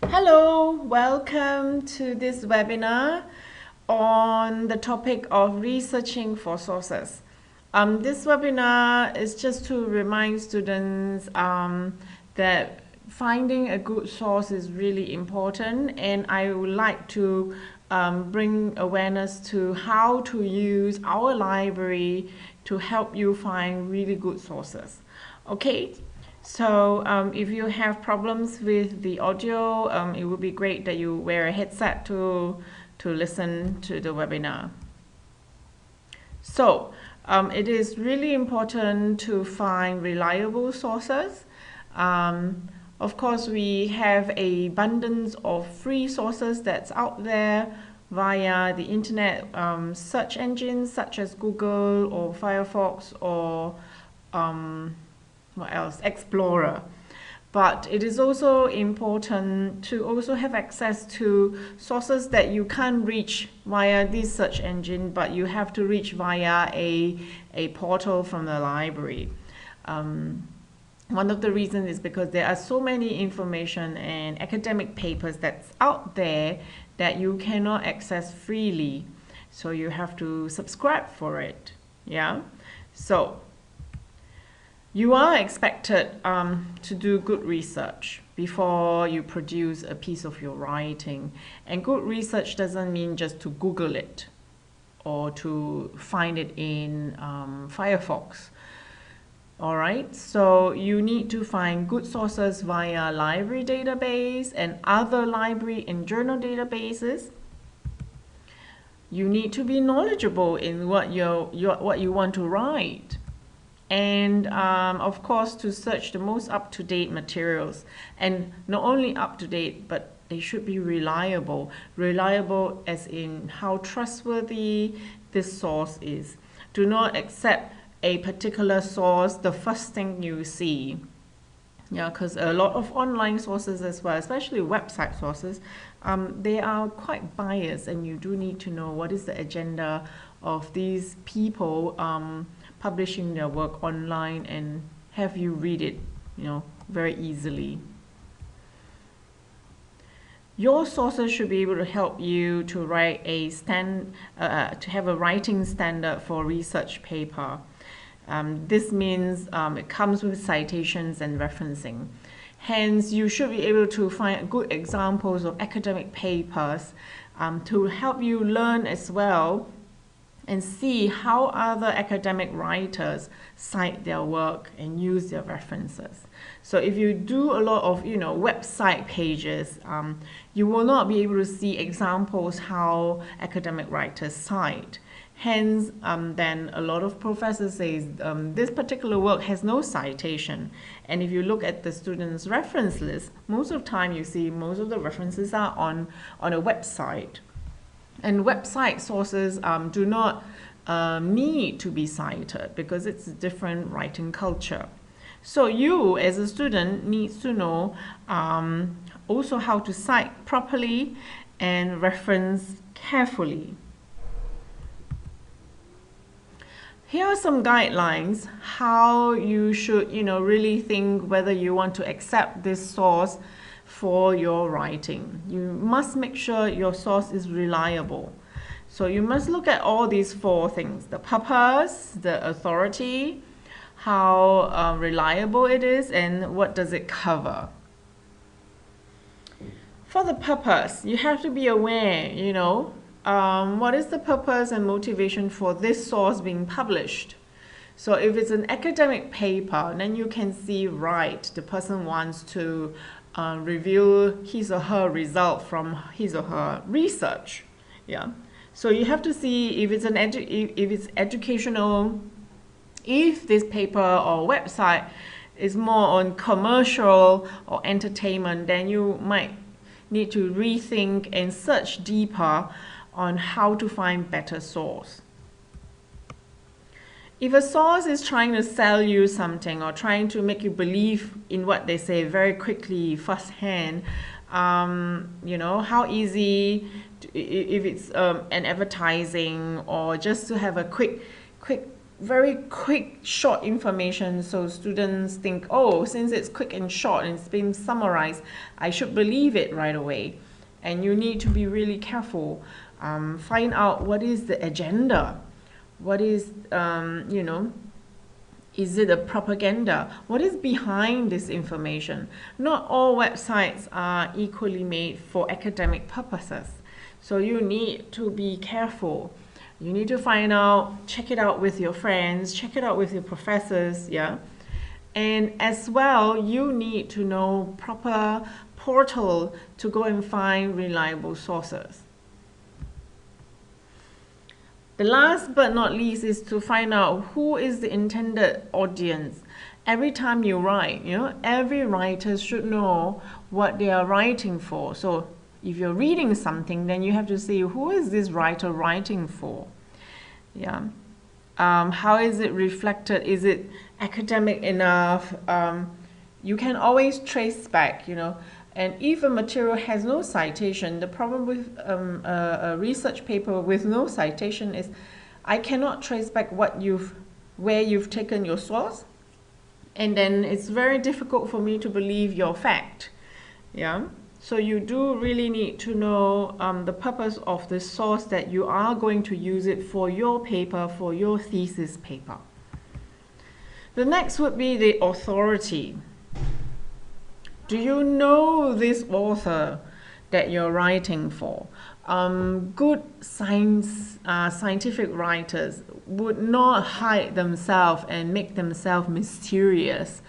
Hello, welcome to this webinar on the topic of researching for sources. This webinar is just to remind students that finding a good source is really important, and I would like to bring awareness to how to use our library to help you find really good sources. Okay, so if you have problems with the audio, it would be great that you wear a headset to listen to the webinar. So it is really important to find reliable sources. Of course, we have an abundance of free sources that's out there via the internet search engines such as Google or Firefox or what else? Explorer. But it is also important to also have access to sources that you can't reach via this search engine, but you have to reach via a portal from the library. One of the reasons is because there are so many information and academic papers that's out there that you cannot access freely. So you have to subscribe for it. Yeah. So you are expected to do good research before you produce a piece of your writing. And good research doesn't mean just to Google it or to find it in Firefox. All right, so you need to find good sources via library database and other library and journal databases. You need to be knowledgeable in what you want to write. And of course, to search the most up-to-date materials. And not only up-to-date, but they should be reliable. Reliable as in how trustworthy this source is. Do not accept a particular source the first thing you see. Yeah, because a lot of online sources as well, especially website sources, they are quite biased, and you do need to know what is the agenda of these people publishing their work online and have you read it, very easily. Your sources should be able to help you to write to have a writing standard for research paper. This means it comes with citations and referencing. Hence, you should be able to find good examples of academic papers to help you learn as well and see how other academic writers cite their work and use their references. So if you do a lot of website pages, you will not be able to see examples how academic writers cite. Hence, then a lot of professors say this particular work has no citation. And if you look at the student's reference list, most of the time you see most of the references are on a website. And website sources do not need to be cited because it's a different writing culture. So you, as a student, needs to know also how to cite properly and reference carefully. Here are some guidelines how you should, really think whether you want to accept this source for your writing. You must make sure your source is reliable. So you must look at all these four things: the purpose, the authority, how reliable it is, and what does it cover. For the purpose, you have to be aware, what is the purpose and motivation for this source being published. So if it's an academic paper, then you can see, right, the person wants to review his or her result from his or her research. Yeah. So you have to see if it's if it's educational, if this paper or website is more on commercial or entertainment, then you might need to rethink and search deeper on how to find better source. If a source is trying to sell you something or trying to make you believe in what they say very quickly, firsthand, how easy, if it's an advertising or just to have a quick very quick, short information. So students think, oh, since it's quick and short and it's been summarized, I should believe it right away. And you need to be really careful. Find out what is the agenda. What is, you know, is it a propaganda? What is behind this information? Not all websites are equally made for academic purposes. So you need to be careful. You need to find out, check it out with your friends, check it out with your professors, yeah? And as well, you need to know proper portal to go and find reliable sources. The last but not least is to find out who is the intended audience. Every time you write, you know, every writer should know what they are writing for. So if you're reading something, then you have to see who is this writer writing for. Yeah. How is it reflected? Is it academic enough? You can always trace back, you know. And if a material has no citation, the problem with a research paper with no citation is I cannot trace back where you've taken your source, and then it's very difficult for me to believe your fact. Yeah. So you do really need to know the purpose of the source that you are going to use it for your paper, for your thesis paper. The next would be the authority. Do you know this author that you're writing for? Good scientific writers would not hide themselves and make themselves mysterious.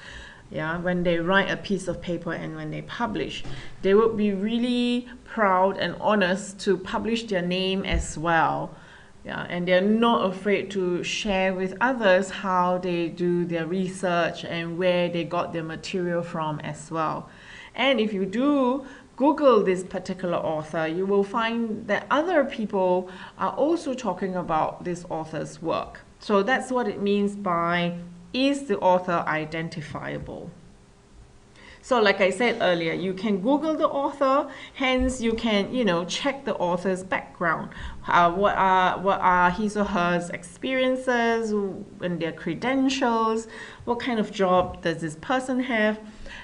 Yeah, when they write a piece of paper and when they publish, they would be really proud and honest to publish their name as well. Yeah, and they're not afraid to share with others how they do their research and where they got their material from as well. And if you do Google this particular author, you will find that other people are also talking about this author's work. So that's what it means by, is the author identifiable? So like I said earlier, you can Google the author, hence you can, you know, check the author's background. What are his or her experiences and their credentials? What kind of job does this person have?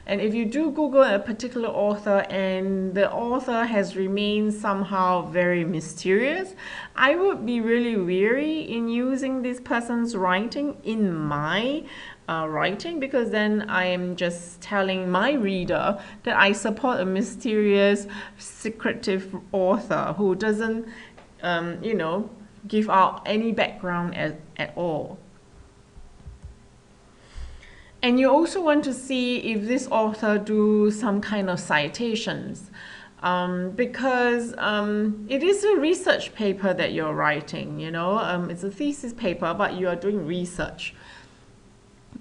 And if you do Google a particular author and the author has remained somehow very mysterious, I would be really wary in using this person's writing in my writing, because then I am just telling my reader that I support a mysterious, secretive author who doesn't, you know, give out any background at all. And you also want to see if this author do some kind of citations, because it is a research paper that you're writing, you know, it's a thesis paper, but you are doing research.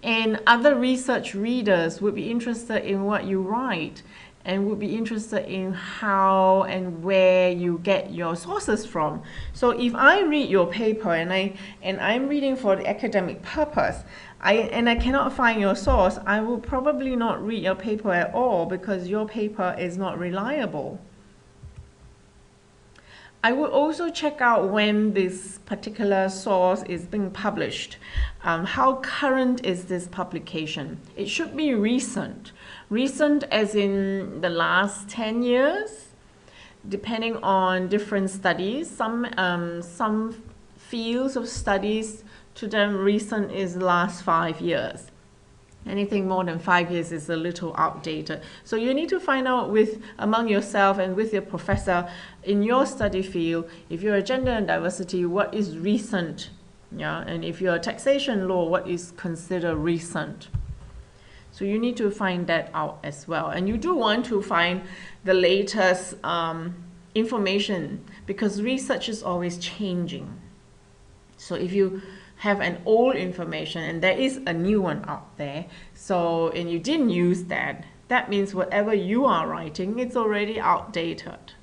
And other research readers would be interested in what you write and would be interested in how and where you get your sources from. So if I read your paper and I'm reading for the academic purpose, and I cannot find your source, I will probably not read your paper at all because your paper is not reliable. I would also check out when this particular source is being published. How current is this publication? It should be recent. Recent as in the last 10 years, depending on different studies. Some fields of studies, to them recent is the last 5 years. Anything more than 5 years is a little outdated. So you need to find out among yourself and with your professor in your study field, if you're a gender and diversity, what is recent? Yeah, and if you're a taxation law, what is considered recent? So you need to find that out as well. And you do want to find the latest information, because research is always changing. So if you have an old information and there is a new one out there, and you didn't use that, that means whatever you are writing, it's already outdated.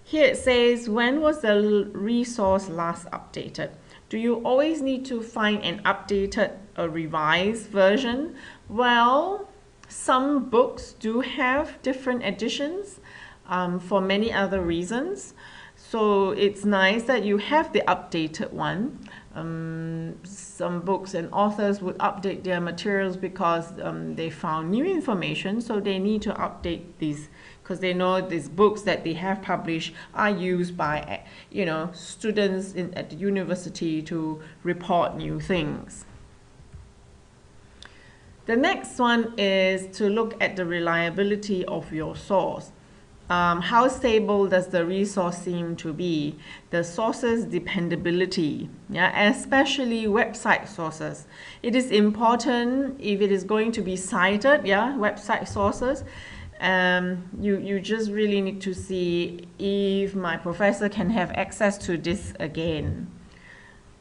Here it says, when was the resource last updated? Do you always need to find an updated or revised version? Well, some books do have different editions for many other reasons. So it's nice that you have the updated one. Some books and authors would update their materials because they found new information, so they need to update these because they know these books that they have published are used by students at the university to report new things. The next one is to look at the reliability of your source. How stable does the resource seem to be? The source's dependability, especially website sources. It is important if it is going to be cited, website sources. You just really need to see if my professor can have access to this again.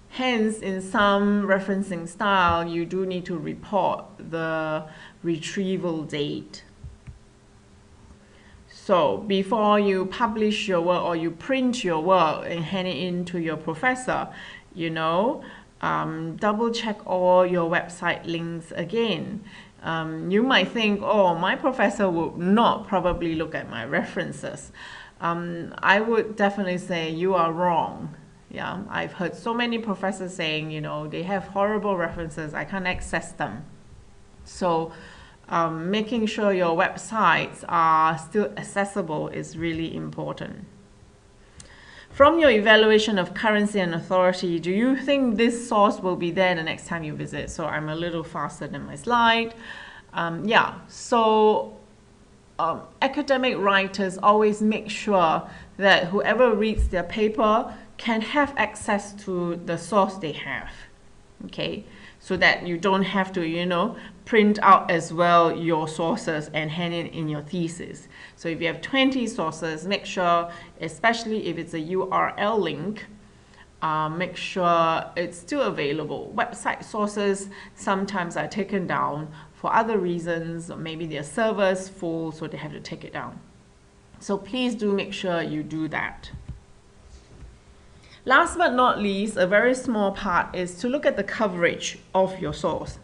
Hence, in some referencing style, you do need to report the retrieval date. So before you publish your work or you print your work and hand it in to your professor, double check all your website links again. You might think, oh, my professor would not probably look at my references. I would definitely say you are wrong. I've heard so many professors saying, they have horrible references, I can't access them. So making sure your websites are still accessible is really important. From your evaluation of currency and authority, do you think this source will be there the next time you visit? So I'm a little faster than my slide. Academic writers always make sure that whoever reads their paper can have access to the source they have, okay? So that you don't have to, print out as well your sources and hand it in your thesis. So if you have 20 sources, make sure, especially if it's a URL link, make sure it's still available. Website sources sometimes are taken down for other reasons, or maybe their server's full, so they have to take it down. So please do make sure you do that. Last but not least, a very small part is to look at the coverage of your source.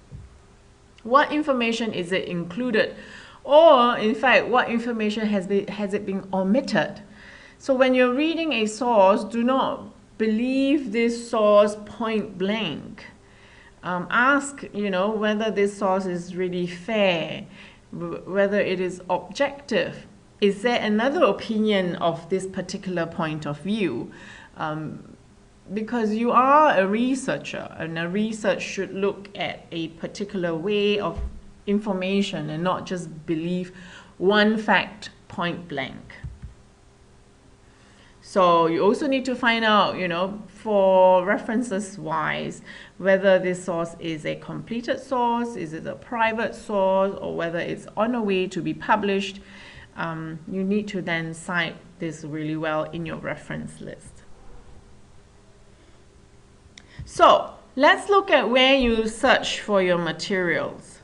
What information is it included? Or, in fact, what information has it been omitted? So when you're reading a source, do not believe this source point blank. Ask, whether this source is really fair, whether it is objective. Is there another opinion of this particular point of view? Because you are a researcher, and a research should look at a particular way of information and not just believe one fact point blank. So you also need to find out, for references wise, whether this source is a completed source, is it a private source, or whether it's on a way to be published. You need to then cite this really well in your reference list. So let's look at where you search for your materials.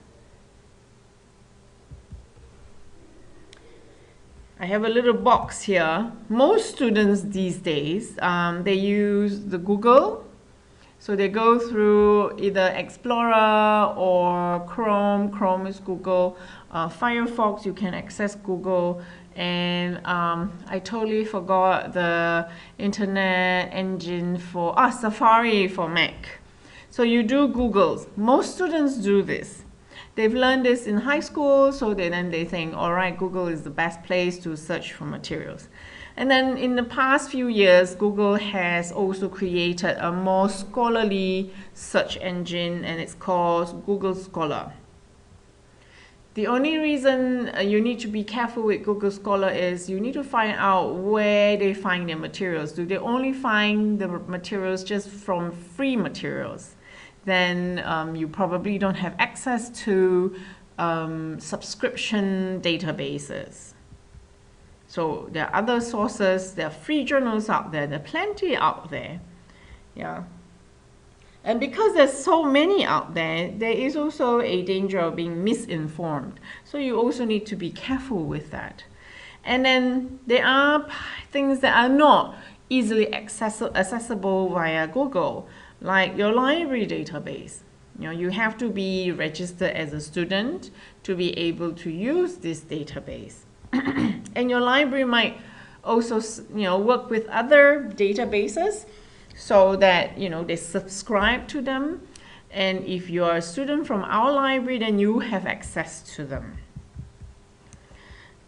I have a little box here. Most students these days, they use the Google. So they go through either Explorer or Chrome. Chrome is Google. Firefox, you can access Google. And I totally forgot the internet engine for Safari for Mac. So you do Googles. Most students do this. They've learned this in high school, so then they think, all right, Google is the best place to search for materials. And then in the past few years, Google has also created a more scholarly search engine, and it's called Google Scholar. The only reason you need to be careful with Google Scholar is you need to find out where they find their materials. Do they only find the materials just from free materials? Then you probably don't have access to subscription databases. So there are other sources, there are free journals out there, there are plenty out there. And because there's so many out there, there is also a danger of being misinformed. So you also need to be careful with that. And then there are things that are not easily accessible via Google, like your library database. You have to be registered as a student to be able to use this database. And your library might also, work with other databases. so that, you know, they subscribe to them. And if you're a student from our library, then you have access to them.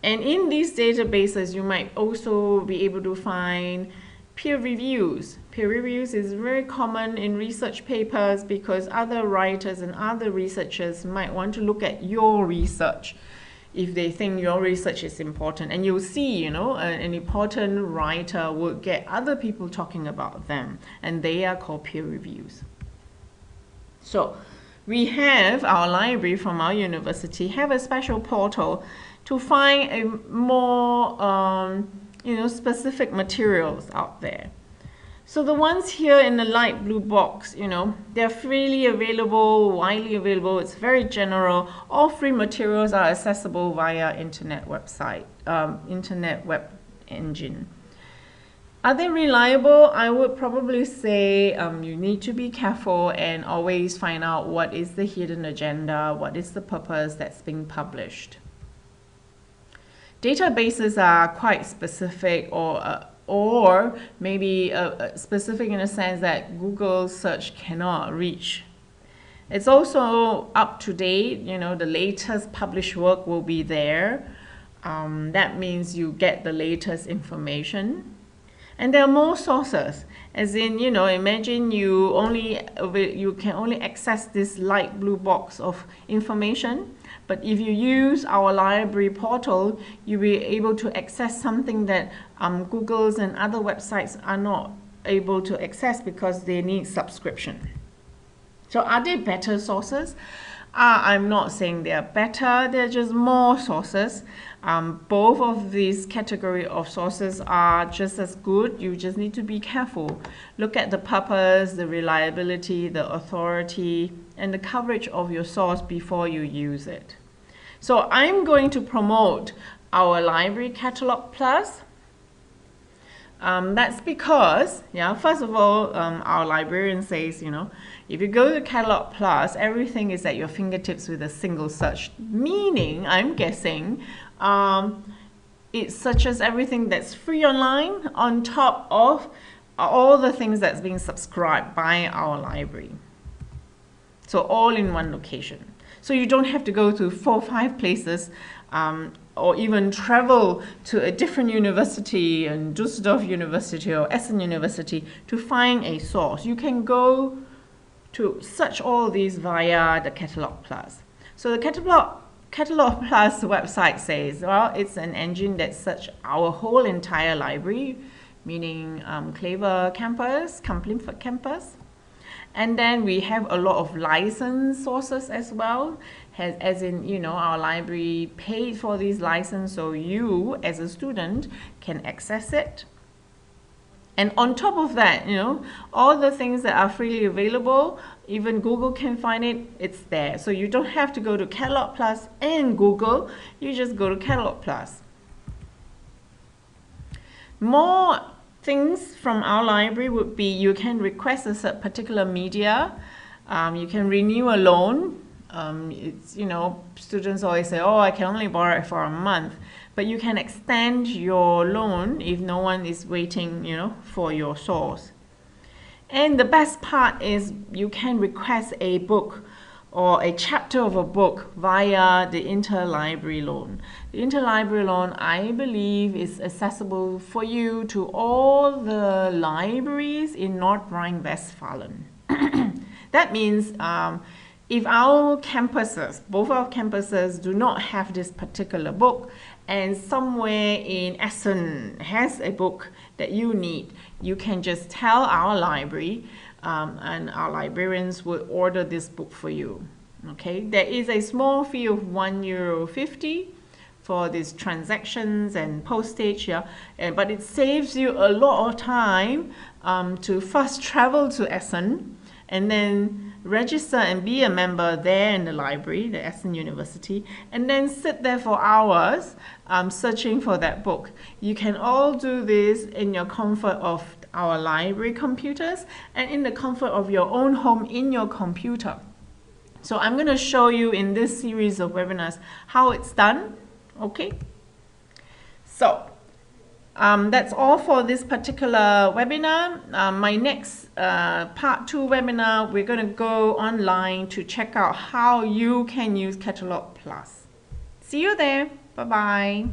And in these databases, you might also be able to find peer reviews. Peer reviews is very common in research papers because other writers and other researchers might want to look at your research if they think your research is important. And you'll see, you know, an important writer will get other people talking about them, and they are called peer reviews. So we have our library from our university have a special portal to find a more you know, specific materials out there. So the ones here in the light blue box, you know, they're freely available, widely available. It's very general. All free materials are accessible via internet website, internet web engine. Are they reliable? I would probably say you need to be careful and always find out what is the hidden agenda, what is the purpose that's being published. Databases are quite specific, or maybe specific in a sense that Google search cannot reach. It's also up to date, you know, the latest published work will be there. That means you get the latest information. And there are more sources, as in, you know, imagine you can only access this light blue box of information. But if you use our library portal, you'll be able to access something that Google's and other websites are not able to access because they need subscription. So are they better sources? I'm not saying they are better, they're just more sources. Both of these category of sources are just as good. You just need to be careful. Look at the purpose, the reliability, the authority, and the coverage of your source before you use it. So I'm going to promote our Library Catalog Plus. That's because, yeah, first of all, our librarian says, you know, if you go to Catalog Plus, everything is at your fingertips with a single search. Meaning, I'm guessing, it searches everything that's free online on top of all the things that's being subscribed by our library. So all in one location. So you don't have to go to 4 or 5 places or even travel to a different university, and Düsseldorf University or Essen University, to find a source. You can go to search all these via the Catalog Plus. So the Catalog Plus website says, well, it's an engine that searches our whole entire library, meaning Claver campus, Kamp-Lintfort campus. And then we have a lot of licensed sources as well, as in, you know, our library paid for these licenses, so you as a student can access it. And on top of that, you know, all the things that are freely available, even Google can find it, it's there. So you don't have to go to Catalog Plus and Google, you just go to Catalog Plus. More things from our library would be you can request a particular media, you can renew a loan. It's, you know, students always say, oh, I can only borrow it for a month. But you can extend your loan if no one is waiting, you know, for your source. And the best part is you can request a book or a chapter of a book via the interlibrary loan. The interlibrary loan, I believe, is accessible for you to all the libraries in North Rhine-Westphalia. That means if our campuses, both our campuses, do not have this particular book, and somewhere in Essen has a book that you need, you can just tell our library, and our librarians will order this book for you. Okay, there is a small fee of €1.50 for these transactions and postage, yeah, but it saves you a lot of time to first travel to Essen and then register and be a member there in the library, the Essen University, and then sit there for hours searching for that book. You can all do this in your comfort of our library computers and in the comfort of your own home in your computer. So I'm going to show you in this series of webinars how it's done. Okay, so That's all for this particular webinar. My next part 2 webinar, we're going to go online to check out how you can use Catalog Plus. See you there. Bye-bye.